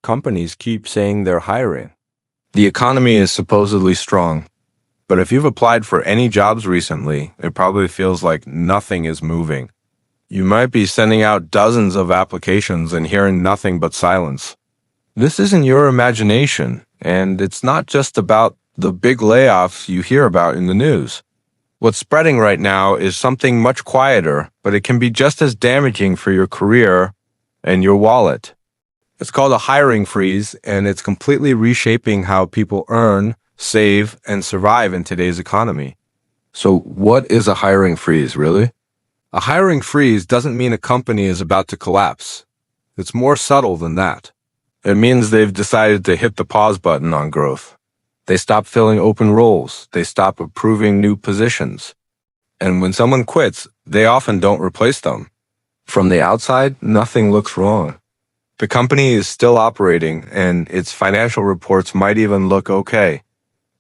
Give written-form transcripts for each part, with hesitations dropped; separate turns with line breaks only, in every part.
companies keep saying they're hiring. The economy is supposedly strong, but if you've applied for any jobs recently, it probably feels like nothing is moving. You might be sending out dozens of applications and hearing nothing but silence. This isn't your imagination, and it's not just about the big layoffs you hear about in the news. What's spreading right now is something much quieter, but it can be just as damaging for your career and your wallet. It's called a hiring freeze, and it's completely reshaping how people earn, save, and survive in today's economy. So what is a hiring freeze, really? A hiring freeze doesn't mean a company is about to collapse. It's more subtle than that. It means they've decided to hit the pause button on growth. They stop filling open roles. They stop approving new positions. And when someone quits, they often don't replace them. From the outside, nothing looks wrong. The company is still operating, and its financial reports might even look okay.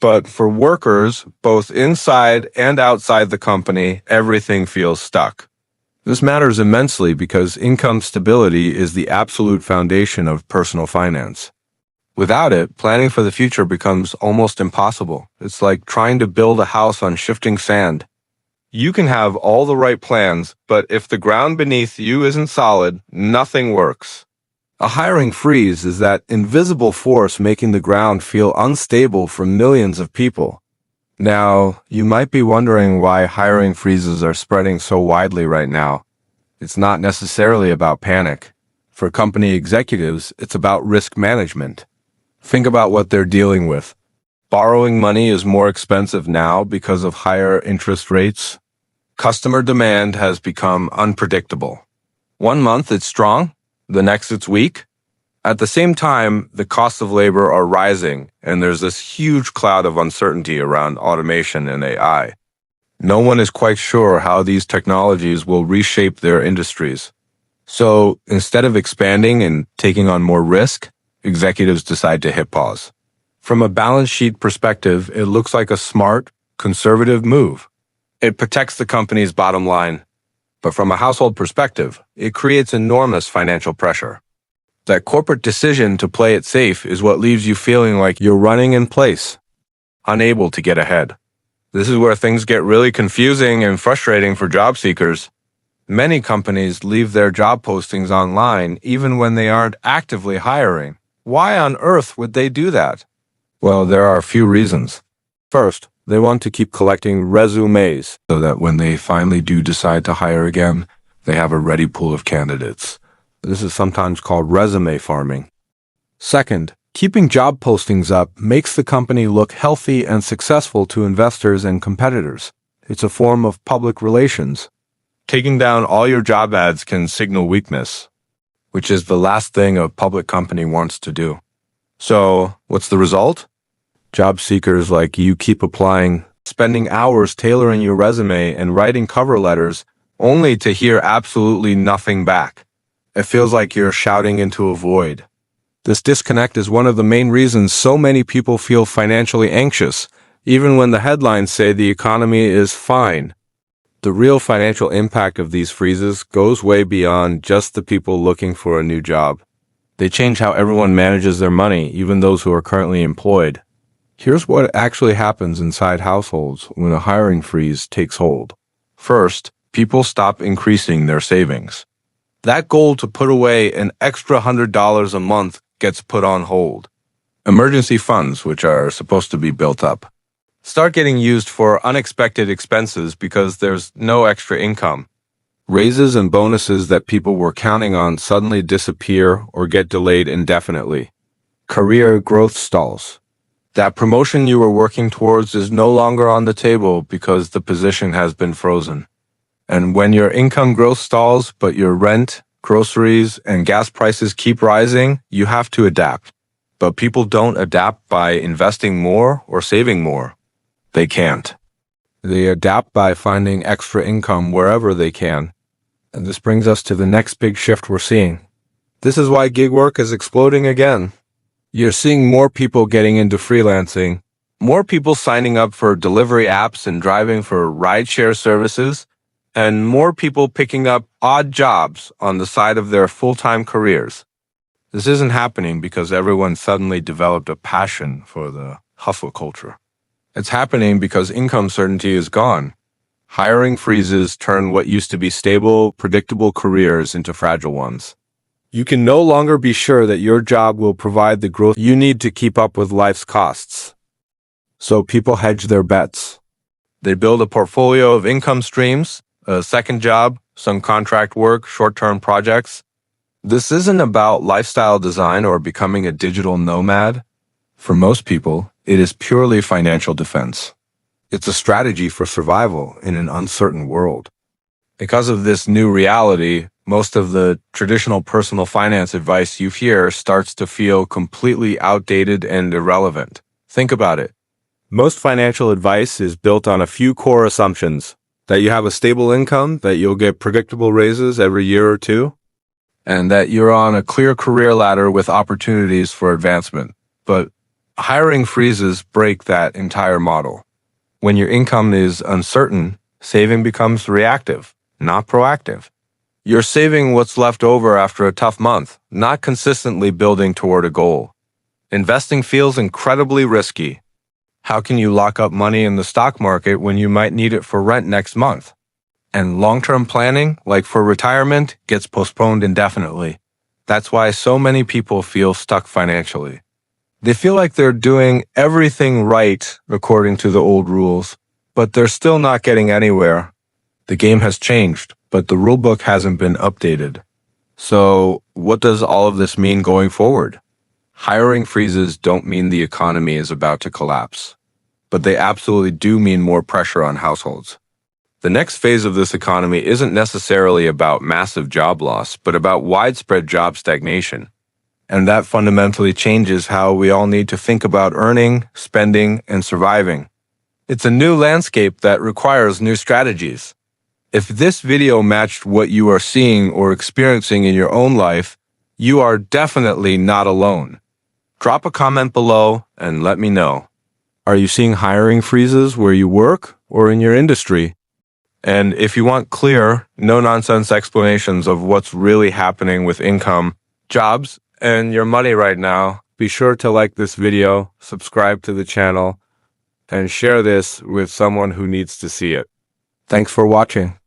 But for workers, both inside and outside the company, everything feels stuck. This matters immensely because income stability is the absolute foundation of personal finance. Without it, planning for the future becomes almost impossible. It's like trying to build a house on shifting sand. You can have all the right plans, but if the ground beneath you isn't solid, nothing works. A hiring freeze is that invisible force making the ground feel unstable for millions of people. Now, you might be wondering why hiring freezes are spreading so widely right now. It's not necessarily about panic. For company executives, it's about risk management. Think about what they're dealing with. Borrowing money is more expensive now because of higher interest rates. Customer demand has become unpredictable. One month it's strong, the next it's weak. At the same time, the costs of labor are rising, and there's this huge cloud of uncertainty around automation and AI. No one is quite sure how these technologies will reshape their industries. So instead of expanding and taking on more risk, executives decide to hit pause. From a balance sheet perspective, it looks like a smart, conservative move. It protects the company's bottom line. But from a household perspective, it creates enormous financial pressure. That corporate decision to play it safe is what leaves you feeling like you're running in place, unable to get ahead. This is where things get really confusing and frustrating for job seekers. Many companies leave their job postings online even when they aren't actively hiring. Why on earth would they do that? Well, there are a few reasons. First, they want to keep collecting resumes so that when they finally do decide to hire again, they have a ready pool of candidates. This is sometimes called resume farming. Second, keeping job postings up makes the company look healthy and successful to investors and competitors. It's a form of public relations. Taking down all your job ads can signal weakness, which is the last thing a public company wants to do. So, what's the result? Job seekers like you keep applying, spending hours tailoring your resume and writing cover letters, only to hear absolutely nothing back. It feels like you're shouting into a void. This disconnect is one of the main reasons so many people feel financially anxious, even when the headlines say the economy is fine. The real financial impact of these freezes goes way beyond just the people looking for a new job. They change how everyone manages their money, even those who are currently employed. Here's what actually happens inside households when a hiring freeze takes hold. First, people stop increasing their savings. That goal to put away an extra $100 a month gets put on hold. Emergency funds, which are supposed to be built up, start getting used for unexpected expenses because there's no extra income. Raises and bonuses that people were counting on suddenly disappear or get delayed indefinitely. Career growth stalls. That promotion you were working towards is no longer on the table because the position has been frozen. And when your income growth stalls, but your rent, groceries, and gas prices keep rising, you have to adapt. But people don't adapt by investing more or saving more. They can't. They adapt by finding extra income wherever they can. And this brings us to the next big shift we're seeing. This is why gig work is exploding again. You're seeing more people getting into freelancing, more people signing up for delivery apps and driving for rideshare services, and more people picking up odd jobs on the side of their full-time careers. This isn't happening because everyone suddenly developed a passion for the hustle culture. It's happening because income certainty is gone. Hiring freezes turn what used to be stable, predictable careers into fragile ones. You can no longer be sure that your job will provide the growth you need to keep up with life's costs. So people hedge their bets. They build a portfolio of income streams, a second job, some contract work, short-term projects. This isn't about lifestyle design or becoming a digital nomad. For most people, it is purely financial defense. It's a strategy for survival in an uncertain world. Because of this new reality, most of the traditional personal finance advice you hear starts to feel completely outdated and irrelevant. Think about it. Most financial advice is built on a few core assumptions: that you have a stable income, that you'll get predictable raises every year or two, and that you're on a clear career ladder with opportunities for advancement. But hiring freezes break that entire model. When your income is uncertain, saving becomes reactive, not proactive. You're saving what's left over after a tough month, not consistently building toward a goal. Investing feels incredibly risky. How can you lock up money in the stock market when you might need it for rent next month? And long-term planning, like for retirement, gets postponed indefinitely. That's why so many people feel stuck financially. They feel like they're doing everything right according to the old rules, but they're still not getting anywhere. The game has changed, but the rulebook hasn't been updated. So, what does all of this mean going forward? Hiring freezes don't mean the economy is about to collapse, but they absolutely do mean more pressure on households. The next phase of this economy isn't necessarily about massive job loss, but about widespread job stagnation. And that fundamentally changes how we all need to think about earning, spending, and surviving. It's a new landscape that requires new strategies. If this video matched what you are seeing or experiencing in your own life, you are definitely not alone. Drop a comment below and let me know. Are you seeing hiring freezes where you work or in your industry? And if you want clear, no-nonsense explanations of what's really happening with income, jobs, and your money right now, be sure to like this video, subscribe to the channel, and share this with someone who needs to see it. Thanks for watching.